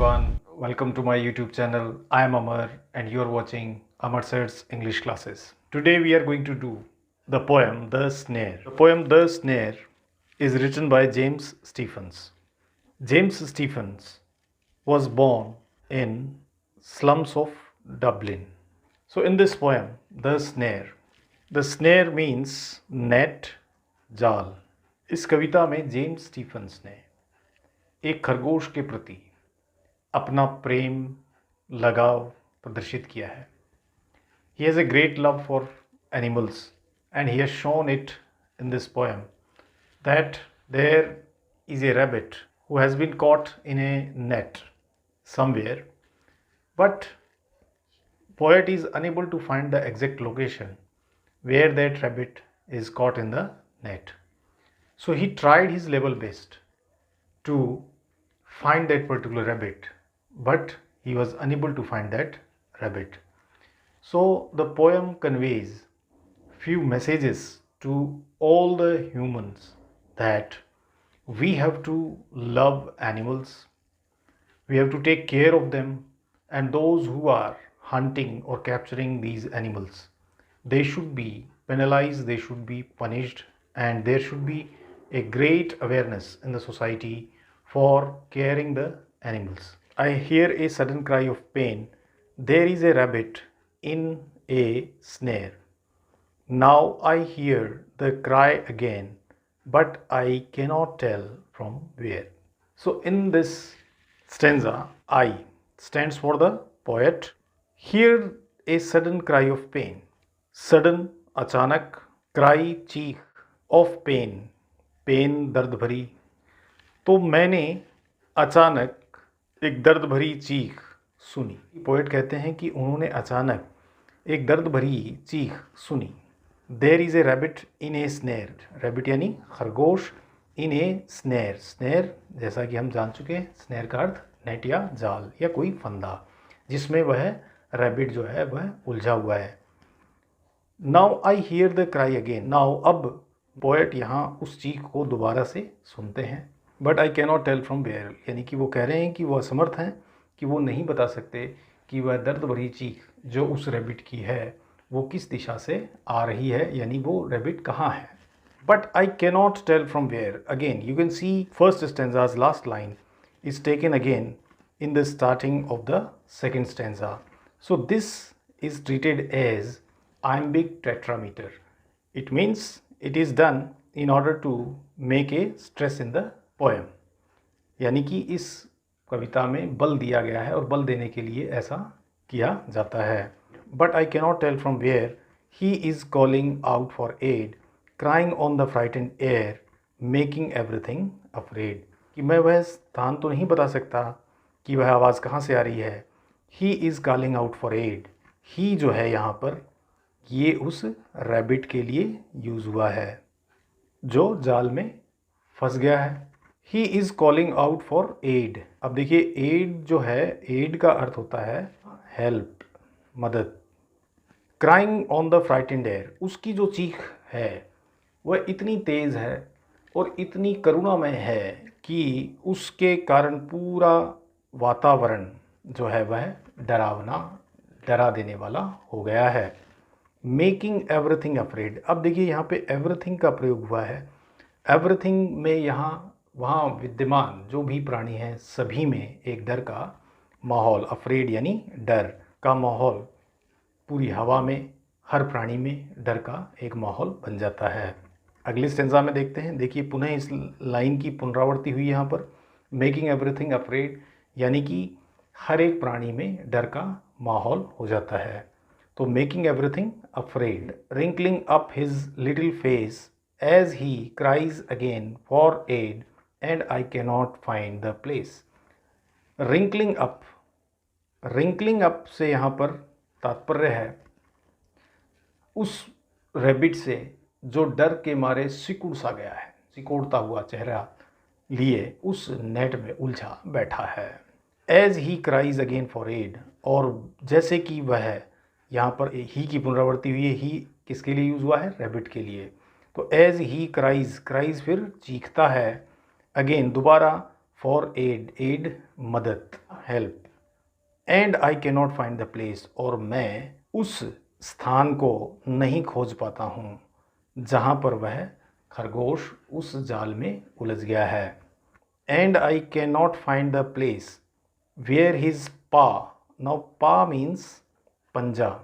everyone. Welcome to my YouTube channel. I am Amar and you are watching Amar Sir's English classes. Today we are going to do the poem The Snare. The poem The Snare is written by James Stephens. James Stephens was born in slums of Dublin. So in this poem, the snare means net, जाल. इस कविता में James Stephen's ने एक खरगोश के प्रति अपना प्रेम लगाव प्रदर्शित किया है. He has a great love for animals and he has shown it in this poem that there is a rabbit who has been caught in a net somewhere, but poet is unable to find the exact location where that rabbit is caught in the net. So he tried his level best to find that particular rabbit, but he was unable to find that rabbit. So the poem conveys few messages to all the humans that we have to love animals, we have to take care of them, and those who are hunting or capturing these animals, they should be penalized, they should be punished, and there should be a great awareness in the society for caring the animals. I hear a sudden cry of pain. There is a rabbit in a snare. Now I hear the cry again, but I cannot tell from where. So in this stanza, I stands for the poet. Hear a sudden cry of pain. Sudden, अचानक, cry, चीख, of pain, pen दर्द भरी. तो मैंने अचानक एक दर्द भरी चीख सुनी. पोएट कहते हैं कि उन्होंने अचानक एक दर्द भरी चीख सुनी. There is a rabbit in a snare. Rabbit यानी खरगोश, इन ए स्नेर. स्नेर जैसा कि हम जान चुके हैं, स्नेर का अर्थ नेट या जाल या कोई फंदा जिसमें वह रैबिट जो है वह उलझा हुआ है. Now I hear the cry again. Now अब पोएट यहाँ उस चीख को दोबारा से सुनते हैं. But I cannot tell from where, यानी कि वो कह रहे हैं कि वो असमर्थ हैं, कि वो नहीं बता सकते कि वह दर्द भरी चीख जो उस रैबिट की है वो किस दिशा से आ रही है, यानी वो रैबिट कहाँ है. But I cannot tell from where. Again you can see first stanzas last line is taken again in the starting of the second stanza. So this is treated as iambic tetrameter. It means it is done in order to make a stress in the poem. यानी कि इस कविता में बल दिया गया है और बल देने के लिए ऐसा किया जाता है. But I cannot tell from where he is calling out for aid, crying on the frightened air, making everything afraid. कि मैं वह स्थान तो नहीं बता सकता कि वह आवाज़ कहाँ से आ रही है. He is calling out for aid. He जो है यहाँ पर ये उस रैबिट के लिए यूज़ हुआ है जो जाल में फंस गया है. He is calling out for aid. अब देखिए एड जो है, एड का अर्थ होता है हेल्प, मदद. Crying on the frightened air. उसकी जो चीख है वह इतनी तेज़ है और इतनी करुणामय है कि उसके कारण पूरा वातावरण जो है वह डरावना, डरा देने वाला हो गया है. Making everything afraid. अब देखिए यहाँ पे एवरीथिंग का प्रयोग हुआ है. एवरीथिंग में यहाँ वहाँ विद्यमान जो भी प्राणी हैं सभी में एक डर का माहौल, अफ्रेड यानी डर का माहौल, पूरी हवा में हर प्राणी में डर का एक माहौल बन जाता है. अगले स्टेंजा में देखते हैं. देखिए पुनः इस लाइन की पुनरावृत्ति हुई यहाँ पर. मेकिंग एवरीथिंग अफ्रेड यानी कि हर एक प्राणी में डर का माहौल हो जाता है. तो making everything afraid. Wrinkling up his little face as he cries again for aid and I cannot find the place. Wrinkling up. Wrinkling up से यहाँ पर तात्पर्य है उस रैबिट से जो डर के मारे सिकुड़ सा गया है, सिकोड़ता हुआ चेहरा लिए उस नेट में उलझा बैठा है. As he cries again for aid. और जैसे कि वह यहाँ पर ही की पुनरावृत्ति हुई है. ही किसके लिए यूज़ हुआ है? रैबिट के लिए. तो एज ही क्राइज, क्राइज फिर चीखता है, अगेन दोबारा फॉर एड, एड मदद help, and I can not find the place, और मैं उस स्थान को नहीं खोज पाता हूँ जहाँ पर वह खरगोश उस जाल में उलझ गया है। And I can not find the place where his paw, now paw means पंजा,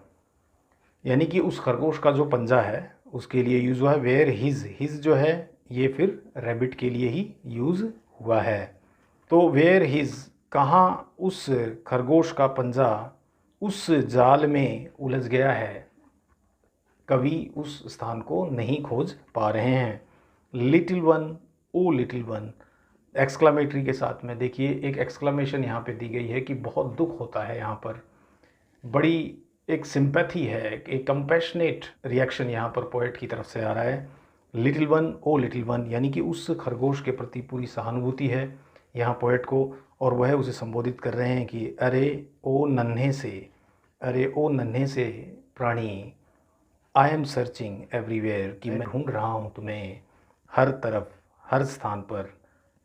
यानी कि उस खरगोश का जो पंजा है उसके लिए यूज़ हुआ है। वेयर हिज जो है ये फिर रैबिट के लिए ही यूज़ हुआ है। तो वेयर हिज, कहाँ उस खरगोश का पंजा उस जाल में उलझ गया है, कवि उस स्थान को नहीं खोज पा रहे हैं। लिटिल वन, ओ लिटिल वन, एक्सक्लामेटरी के साथ में देखिए एक एक्सक्लामेशन यहाँ पे दी गई है कि बहुत दुख होता है यहाँ पर, बड़ी एक सिंपैथी है, एक कंपैशनेट रिएक्शन यहाँ पर पोएट की तरफ से आ रहा है। लिटिल वन, ओ लिटिल वन, यानी कि उस खरगोश के प्रति पूरी सहानुभूति है यहाँ पोएट को, और वह उसे संबोधित कर रहे हैं कि अरे ओ नन्हे से, अरे ओ नन्हे से प्राणी, आई एम सर्चिंग एवरीवेयर, कि मैं ढूंढ रहा हूँ तुम्हें हर तरफ, हर स्थान पर,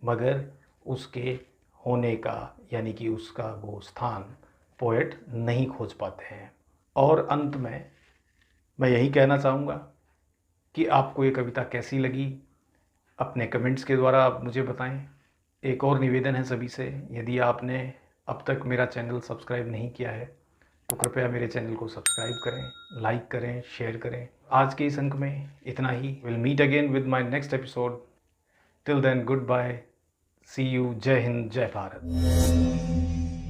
मगर उसके होने का, यानी कि उसका वो स्थान पोएट नहीं खोज पाते हैं। और अंत में मैं यही कहना चाहूँगा कि आपको ये कविता कैसी लगी, अपने कमेंट्स के द्वारा आप मुझे बताएं। एक और निवेदन है सभी से, यदि आपने अब तक मेरा चैनल सब्सक्राइब नहीं किया है तो कृपया मेरे चैनल को सब्सक्राइब करें, लाइक करें, शेयर करें। आज के इस अंक में इतना ही। Will meet again with my next episode. Till then goodbye, see you, जय हिंद, जय भारत।